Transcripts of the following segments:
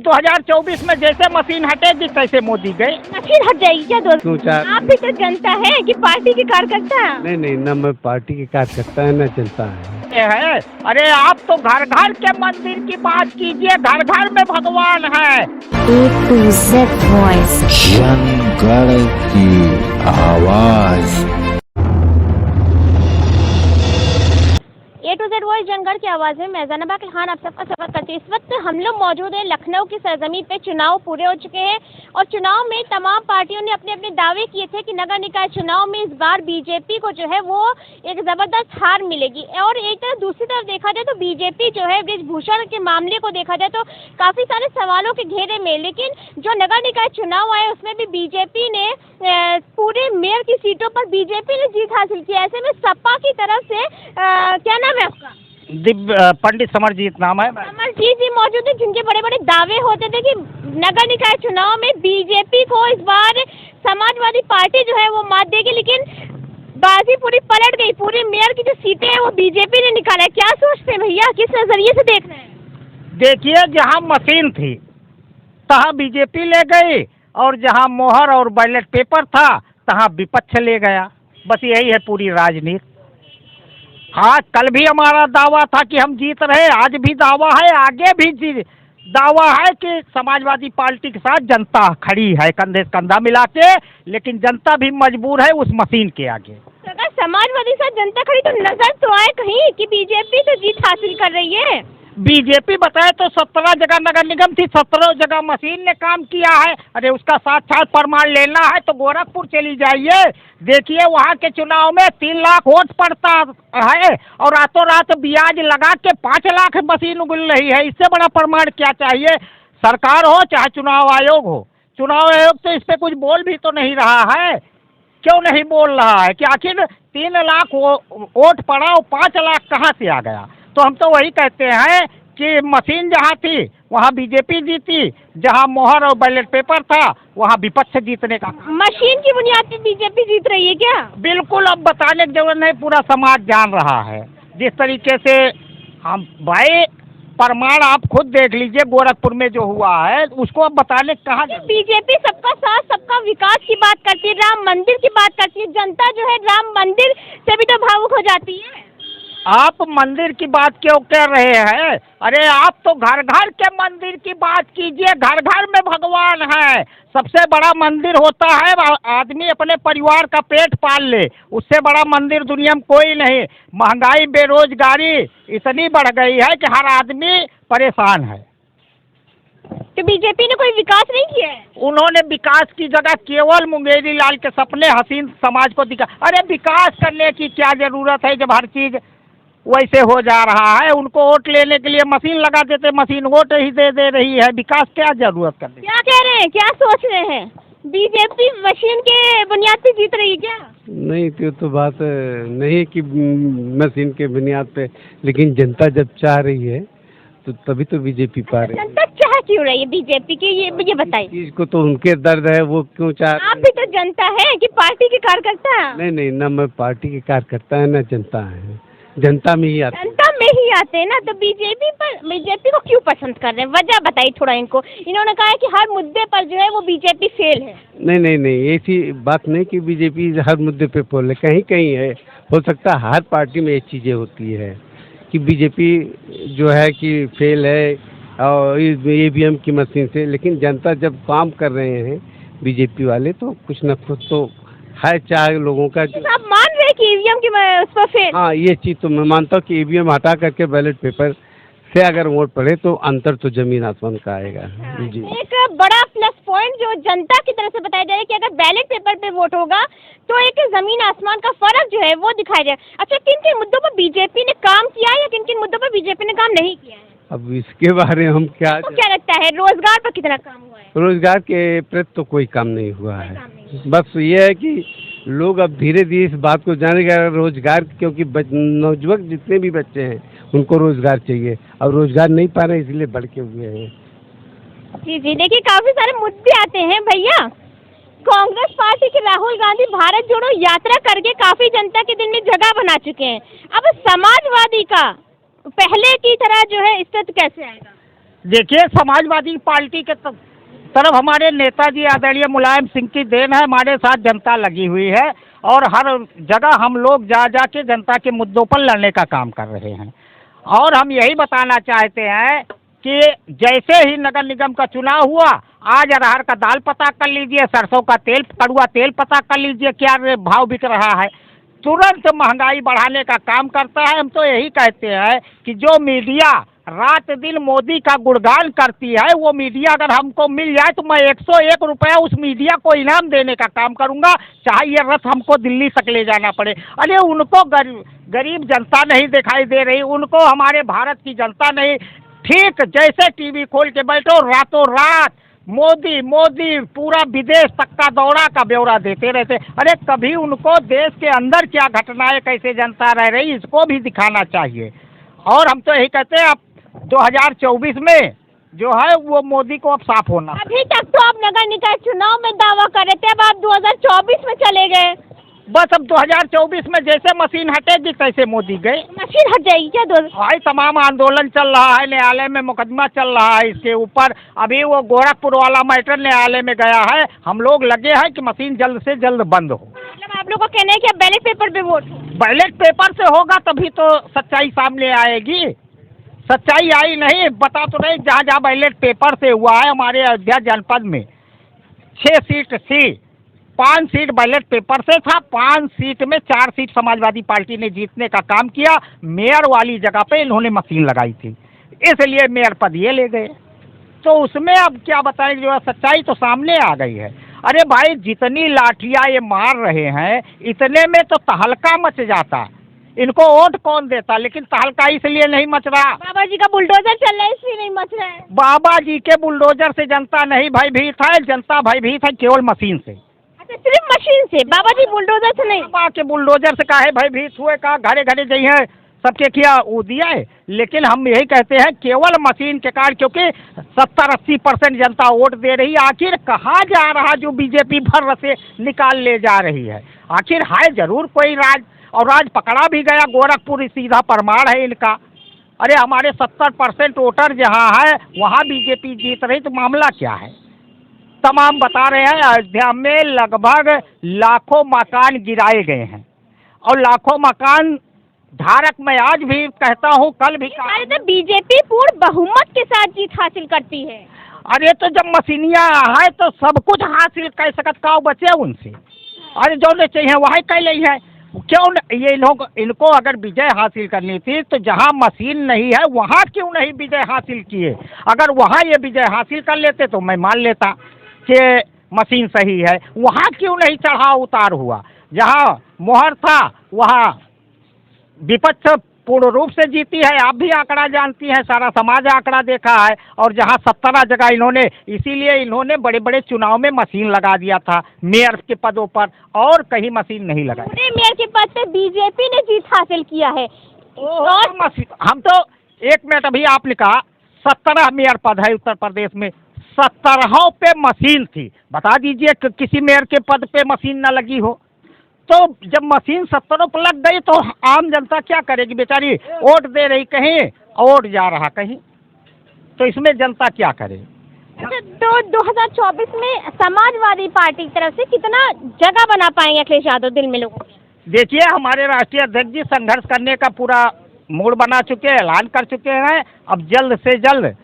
अब 2024 में जैसे मशीन हटेगी तैसे मोदी गए। मशीन हट जाएगी क्या दोस्त? आप भी तो जनता है कि पार्टी के कार्यकर्ता? नहीं नहीं, न मैं पार्टी के कार्यकर्ता है न जनता है। अरे आप तो घर घर के मंदिर की बात कीजिए, घर घर में भगवान है। A to Z Voice, जनगण की आवाज। A to Z वॉइस जनगण की आवाज में मैं ज़ैनब अख्तर खान आप सबका स्वागत करती हूँ। इस वक्त हम लोग मौजूद हैं लखनऊ की सरजमीन पे। चुनाव पूरे हो चुके हैं और चुनाव में तमाम पार्टियों ने अपने अपने दावे किए थे कि नगर निकाय चुनाव में इस बार बीजेपी को जो है वो एक ज़बरदस्त हार मिलेगी। और एक तरफ दूसरी तरफ देखा जाए तो बीजेपी जो है ब्रिजभूषण के मामले को देखा जाए तो काफ़ी सारे सवालों के घेरे में, लेकिन जो नगर निकाय चुनाव आए उसमें भी बीजेपी ने पूरे मेयर की सीटों पर बीजेपी ने जीत हासिल की। ऐसे में सपा की तरफ से क्या नाम है आपका? पंडित समरजीत नाम है। समरजीत जी मौजूद है, जिनके बड़े बड़े दावे होते थे कि नगर निकाय चुनाव में बीजेपी को इस बार समाजवादी पार्टी जो है वो मात देगी, लेकिन बाजी पूरी पलट गई। पूरी मेयर की जो सीटें हैं वो बीजेपी ने निकाला है। क्या सोचते हैं भैया, किस नजरिए से देख रहे हैं? देखिए, जहाँ मशीन थी तहाँ बीजेपी ले गई और जहाँ मोहर और बैलेट पेपर था तहाँ विपक्ष ले गया। बस यही है पूरी राजनीति। हाँ, कल भी हमारा दावा था कि हम जीत रहे, आज भी दावा है, आगे भी दावा है कि समाजवादी पार्टी के साथ जनता खड़ी है कंधे से कंधा मिला के, लेकिन जनता भी मजबूर है उस मशीन के आगे। तो अगर समाजवादी साथ जनता खड़ी तो नजर तो आए कहीं कि बीजेपी तो जीत हासिल कर रही है। बीजेपी बताए तो 17 जगह नगर निगम थी, 17 जगह मशीन ने काम किया है। अरे उसका साक्षात प्रमाण लेना है तो गोरखपुर चली जाइए, देखिए वहाँ के चुनाव में 3 लाख वोट पड़ता है और रातों रात ब्याज लगा के 5 लाख मशीन उगल रही है। इससे बड़ा प्रमाण क्या चाहिए? सरकार हो चाहे चुनाव आयोग हो, चुनाव आयोग तो इस पे कुछ बोल भी तो नहीं रहा है। क्यों नहीं बोल रहा है कि आखिर 3 लाख वोट पड़ा और 5 लाख कहाँ से आ गया? तो हम तो वही कहते हैं कि मशीन जहाँ थी वहाँ बीजेपी जीती, जहाँ मोहर और बैलेट पेपर था वहाँ विपक्ष जीतने का। मशीन की बुनियाद पर बीजेपी जीत रही है क्या? बिल्कुल, अब बताने की जरूरत नहीं, पूरा समाज जान रहा है। जिस तरीके से हम भाई प्रमाण आप खुद देख लीजिए, गोरखपुर में जो हुआ है उसको अब बताने कहाँ। बीजेपी सबका साथ सबका विकास की बात करती है, राम मंदिर की बात करती है। जनता जो है राम मंदिर से भी तो भावुक हो जाती है। आप मंदिर की बात क्यों कर रहे हैं? अरे आप तो घर घर के मंदिर की बात कीजिए, घर घर में भगवान है। सबसे बड़ा मंदिर होता है आदमी अपने परिवार का पेट पाल ले, उससे बड़ा मंदिर दुनिया में कोई नहीं। महंगाई बेरोजगारी इतनी बढ़ गई है कि हर आदमी परेशान है। तो बीजेपी ने कोई विकास नहीं किया है? उन्होंने विकास की जगह केवल मुंगेरी लाल के सपने हसीन समाज को दिखा। अरे विकास करने की क्या जरूरत है जब हर चीज वैसे हो जा रहा है? उनको वोट लेने के लिए मशीन लगा देते, मशीन वोट ही दे रही है। विकास क्या जरूरत करने? क्या कह रहे हैं, क्या सोच रहे हैं? बीजेपी मशीन के बुनियाद पे जीत रही है क्या? नहीं, तो बात नहीं कि मशीन के बुनियाद पे, लेकिन जनता जब चाह रही है तो तभी तो बीजेपी पा रही है। जनता चाह क्यों रही है बीजेपी की, ये बताइए। चीज को तो उनके दर्द है, वो क्यों चाह। आप भी तो जनता है कि पार्टी के कार्यकर्ता? नहीं नहीं, न मैं पार्टी के कार्यकर्ता है न जनता है, जनता में ही आते। जनता में ही आते हैं ना, तो बीजेपी को क्यों पसंद कर रहे हैं? वजह बताइए थोड़ा इनको। इन्होंने कहा है कि हर मुद्दे पर जो है वो बीजेपी फेल है। नहीं नहीं नहीं, ऐसी बात नहीं कि बीजेपी हर मुद्दे पे फेल है। कहीं कहीं है, हो सकता है हर पार्टी में ये चीज़ें होती है कि बीजेपी जो है कि फेल है और ईवीएम की मशीन से, लेकिन जनता जब काम कर रहे हैं बीजेपी वाले तो कुछ न कुछ तो है चाहे लोगों का। आप मान रहे हैं कि ईवीएम की उस पर फेल? हाँ, ये चीज़ तो मैं मानता हूँ कि ईवीएम हटा करके बैलेट पेपर से अगर वोट पड़े तो अंतर तो जमीन आसमान का आएगा। जी, एक बड़ा प्लस पॉइंट जो जनता की तरफ से बताया जा रहा है कि अगर बैलेट पेपर पे वोट होगा तो एक जमीन आसमान का फर्क जो है वो दिखाई दे। अच्छा, किन किन मुद्दों पर बीजेपी ने काम किया है या किन किन मुद्दों पर बीजेपी ने काम नहीं किया है? अब इसके बारे में हम क्या लगता है? रोजगार पर कितना काम हुआ है? रोजगार के प्रति तो कोई काम नहीं हुआ है। बस ये है कि लोग अब धीरे धीरे इस बात को जानेंगे रोजगार, क्योंकि नौजवान जितने भी बच्चे हैं उनको रोजगार चाहिए, अब रोजगार नहीं पा रहे इसलिए भड़के हुए हैं। जी जी, देखिए काफी सारे मुद्दे आते हैं भैया। कांग्रेस पार्टी के राहुल गांधी भारत जोड़ो यात्रा करके काफी जनता के दिल में जगह बना चुके हैं। अब समाजवादी का पहले की तरह जो है स्थिति कैसे आएगा? देखिए, समाजवादी पार्टी के तरफ हमारे नेताजी आदरणीय मुलायम सिंह की देन है, हमारे साथ जनता लगी हुई है और हर जगह हम लोग जा जा के जनता के मुद्दों पर लड़ने का काम कर रहे हैं। और हम यही बताना चाहते हैं कि जैसे ही नगर निगम का चुनाव हुआ, आज अरहर का दाल पता कर लीजिए, सरसों का तेल, कड़ुआ तेल पता कर लीजिए क्या भाव बिक रहा है। तुरंत महंगाई बढ़ाने का काम करता है। हम तो यही कहते हैं कि जो मीडिया रात दिन मोदी का गुणगान करती है, वो मीडिया अगर हमको मिल जाए तो मैं 101 रुपया उस मीडिया को इनाम देने का काम करूंगा, चाहे ये रथ हमको दिल्ली तक ले जाना पड़े। अरे उनको गरीब जनता नहीं दिखाई दे रही, उनको हमारे भारत की जनता नहीं। ठीक जैसे टीवी खोल के बैठो, रातों रात मोदी मोदी पूरा विदेश तक का दौरा का ब्यौरा देते रहते। अरे कभी उनको देश के अंदर क्या घटनाएं, कैसे जनता रह रही, इसको भी दिखाना चाहिए। और हम तो यही कहते हैं अब 2024 में जो है वो मोदी को अब साफ होना। अभी तक तो आप नगर निकाय चुनाव में दावा कर रहे थे, अब आप 2024 में चले गए। बस अब 2024 में जैसे मशीन हटेगी तैसे मोदी गए। मशीन हट जाएगी क्या? भाई तमाम आंदोलन चल रहा है, न्यायालय में मुकदमा चल रहा है इसके ऊपर। अभी वो गोरखपुर वाला मैटर न्यायालय में गया है। हम लोग लगे हैं कि मशीन जल्द से जल्द बंद हो। मतलब आप लोग का कहना है कि बैलेट पेपर पे वोट? बैलेट पेपर से होगा तभी तो सच्चाई सामने आएगी। सच्चाई आई नहीं, बता तो नहीं। जहाँ जहाँ बैलेट पेपर से हुआ है, हमारे अयोध्या जनपद में 6 सीट थी, 5 सीट बैलेट पेपर से था, 5 सीट में 4 सीट समाजवादी पार्टी ने जीतने का काम किया। मेयर वाली जगह पे इन्होंने मशीन लगाई थी, इसलिए मेयर पद ये ले गए। तो उसमें अब क्या बताएं, जो है सच्चाई तो सामने आ गई है। अरे भाई जितनी लाठियाँ ये मार रहे हैं, इतने में तो तहलका मच जाता। इनको वोट कौन देता, लेकिन तहलका इसलिए नहीं मच रहा। बाबा जी का बुलडोजर चल रहा है इसलिए नहीं मच रहा है। बाबा जी के बुलडोजर से जनता नहीं भयभीत है, जनता भयभीत है केवल मशीन से। अच्छा, सिर्फ मशीन से? बाबा जी बुलडोजर से नहीं? बाबा के बुलडोजर से काहे भयभीत हुए, का घरे घरे जाइए सबके किया वो दिया है। लेकिन हम यही कहते हैं केवल मशीन के कारण, क्योंकि 70-80% जनता वोट दे रही है। आखिर कहाँ जा रहा जो बीजेपी भर से निकाल ले जा रही है? आखिर है जरूर कोई राज, और राज पकड़ा भी गया। गोरखपुर सीधा प्रमाण है इनका। अरे हमारे 70% वोटर जहाँ है वहाँ बीजेपी जीत रही, तो मामला क्या है? तमाम बता रहे हैं अयोध्या में लगभग लाखों मकान गिराए गए हैं और लाखों मकान धारक मैं आज भी कहता हूँ, कल भी तो बीजेपी पूर्ण बहुमत के साथ जीत हासिल करती है। अरे तो जब मशीनिया है तो सब कुछ हासिल कर सकत, का बचे उनसे? अरे जो ने चाहिए वही कह ली है। क्यों ये लोग, इनको अगर विजय हासिल करनी थी तो जहाँ मशीन नहीं है वहाँ क्यों नहीं विजय हासिल किए? अगर वहाँ ये विजय हासिल कर लेते तो मैं मान लेता कि मशीन सही है। वहाँ क्यों नहीं चढ़ाव उतार हुआ? जहाँ मोहर था वहाँ विपक्ष पूर्ण रूप से जीती है। आप भी आंकड़ा जानती हैं, सारा समाज आंकड़ा देखा है। और जहाँ 17 जगह इन्होंने, इसीलिए इन्होंने बड़े बड़े चुनाव में मशीन लगा दिया था मेयर के पदों पर, और कहीं मशीन नहीं लगाई। मेयर के पद पे बीजेपी ने जीत हासिल किया है। और मशीन, हम तो 1 मिनट अभी आपने कहा 17 मेयर पद है उत्तर प्रदेश में, 17 पे मशीन थी। बता दीजिए कि किसी मेयर के पद पे मशीन न लगी हो। तो जब मशीन 17 पर लग गई तो आम जनता क्या करेगी? बेचारी वोट दे रही कहीं, वोट जा रहा कहीं, तो इसमें जनता क्या करे? तो 2024 में समाजवादी पार्टी की तरफ से कितना जगह बना पाएंगे अखिलेश यादव दिल में लोगों के? देखिए, हमारे राष्ट्रीय अध्यक्ष जी संघर्ष करने का पूरा मूड बना चुके हैं, ऐलान कर चुके हैं। अब जल्द से जल्द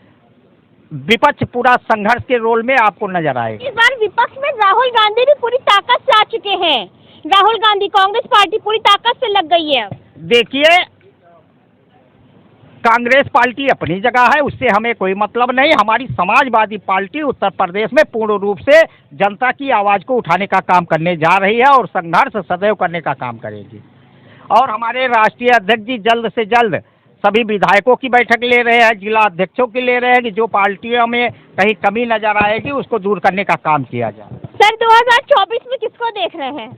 विपक्ष पूरा संघर्ष के रोल में आपको नजर आएगा। इस बार विपक्ष में राहुल गांधी भी पूरी ताकत से आ चुके हैं। राहुल गांधी, कांग्रेस पार्टी पूरी ताकत से लग गई है। देखिए, कांग्रेस पार्टी अपनी जगह है, उससे हमें कोई मतलब नहीं। हमारी समाजवादी पार्टी उत्तर प्रदेश में पूर्ण रूप से जनता की आवाज को उठाने का काम करने जा रही है और संघर्ष सदैव करने का काम करेगी। और हमारे राष्ट्रीय अध्यक्ष जी जल्द से जल्द सभी विधायकों की बैठक ले रहे हैं, जिला अध्यक्षों की ले रहे हैं कि जो पार्टियों में कहीं कमी नजर आएगी उसको दूर करने का काम किया जाए। सर 2024 में किसको देख रहे हैं?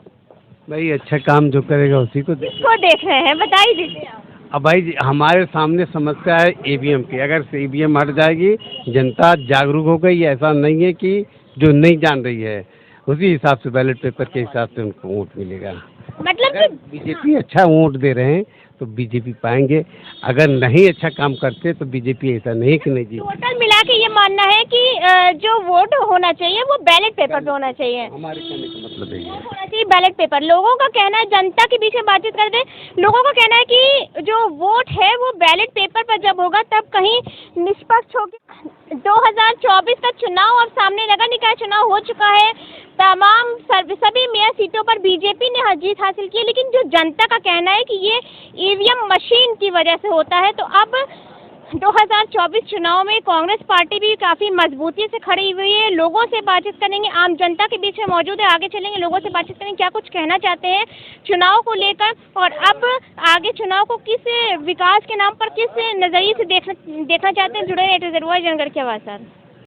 भाई अच्छा काम जो करेगा उसी को किसको देख रहे हैं, बताइए दीजिए आप। अब भाई हमारे सामने समस्या है ईवीएम की। अगर ईवीएम हट जाएगी, जनता जागरूक हो गई। ऐसा नहीं है कि जो नहीं जान रही है, उसी हिसाब से बैलेट पेपर के हिसाब से उनको वोट मिलेगा। मतलब अगर कि बीजेपी अच्छा वोट दे रहे हैं तो बीजेपी पाएंगे, अगर नहीं अच्छा काम करते तो बीजेपी ऐसा नहीं कि नहीं जी। टोटल मिला के ये मानना है कि जो वोट होना चाहिए वो बैलेट पेपर पे होना चाहिए, हमारे कहने का मतलब है ये। होना चाहिए बैलेट पेपर। लोगों का कहना है, जनता के बीच में बातचीत करते हैं, लोगों का कहना है कि जो वोट है वो बैलेट पेपर पर जब होगा तब कहीं निष्पक्ष होगी। 2024 का चुनाव अब सामने, नगर निकाय चुनाव हो चुका है, तमाम सभी मेयर सीटों पर बीजेपी ने जीत हासिल की, लेकिन जो जनता का कहना है कि ये ईवीएम मशीन की वजह से होता है। तो अब 2024 चुनाव में कांग्रेस पार्टी भी काफ़ी मजबूती से खड़ी हुई है। लोगों से बातचीत करेंगे, आम जनता के बीच में मौजूद है, आगे चलेंगे, लोगों से बातचीत करेंगे, क्या कुछ कहना चाहते हैं चुनाव को लेकर, और अब आगे चुनाव को किस विकास के नाम पर किस नज़रिए से देखना चाहते हैं। जुड़े रहिए जनगढ़ की आवाज़ सर।